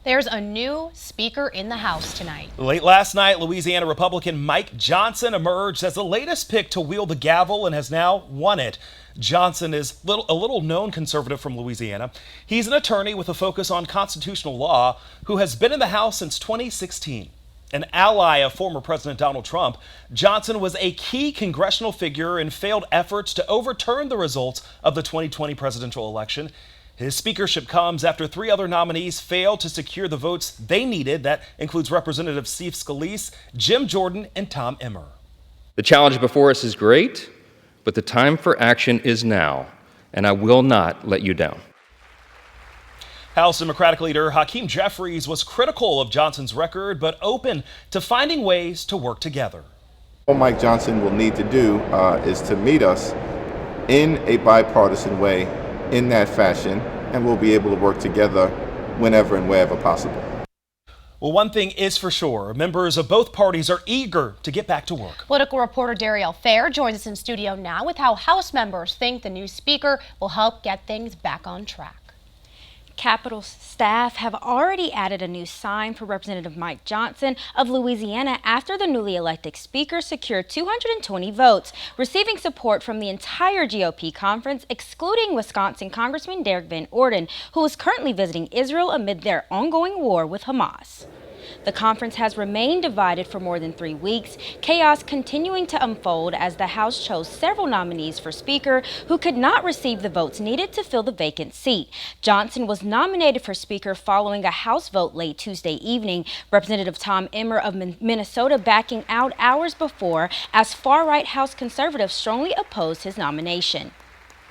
There's a new speaker in the House tonight. Late last night, Louisiana Republican Mike Johnson emerged as the latest pick to wield the gavel and has now won it. Johnson is a little known conservative from Louisiana. He's an attorney with a focus on constitutional law who has been in the House since 2016. An ally of former President Donald Trump, Johnson was a key congressional figure in failed efforts to overturn the results of the 2020 presidential election. His speakership comes after three other nominees failed to secure the votes they needed. That includes Representative Steve Scalise, Jim Jordan, and Tom Emmer. The challenge before us is great, but the time for action is now, and I will not let you down. House Democratic leader Hakeem Jeffries was critical of Johnson's record, but open to finding ways to work together. What Mike Johnson will need to do is to meet us in a bipartisan way in that fashion, and we'll be able to work together whenever and wherever possible. Well, one thing is for sure, members of both parties are eager to get back to work. Political reporter Darielle Fair joins us in studio now with how House members think the new speaker will help get things back on track. Capitol staff have already added a new sign for Representative Mike Johnson of Louisiana after the newly elected speaker secured 220 votes, receiving support from the entire GOP conference, excluding Wisconsin Congressman Derek Van Orden, who is currently visiting Israel amid their ongoing war with Hamas. The conference has remained divided for more than 3 weeks, chaos continuing to unfold as the House chose several nominees for Speaker who could not receive the votes needed to fill the vacant seat. Johnson was nominated for Speaker following a House vote late Tuesday evening, Representative Tom Emmer of Minnesota backing out hours before as far-right House conservatives strongly opposed his nomination.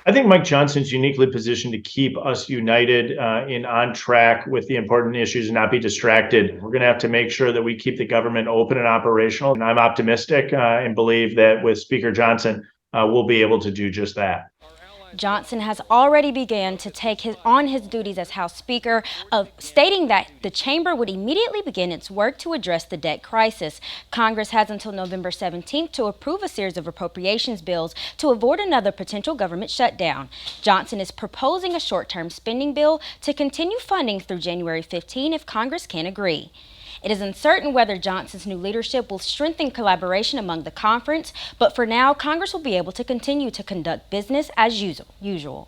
I think Mike Johnson's uniquely positioned to keep us united and on track with the important issues and not be distracted. We're going to have to make sure that we keep the government open and operational. And I'm optimistic and believe that with Speaker Johnson, we'll be able to do just that. Johnson has already begun to take on his duties as House Speaker, stating that the chamber would immediately begin its work to address the debt crisis. Congress has until November 17th to approve a series of appropriations bills to avoid another potential government shutdown. Johnson is proposing a short-term spending bill to continue funding through January 15 if Congress can agree. It is uncertain whether Johnson's new leadership will strengthen collaboration among the conference, but for now, Congress will be able to continue to conduct business as usual.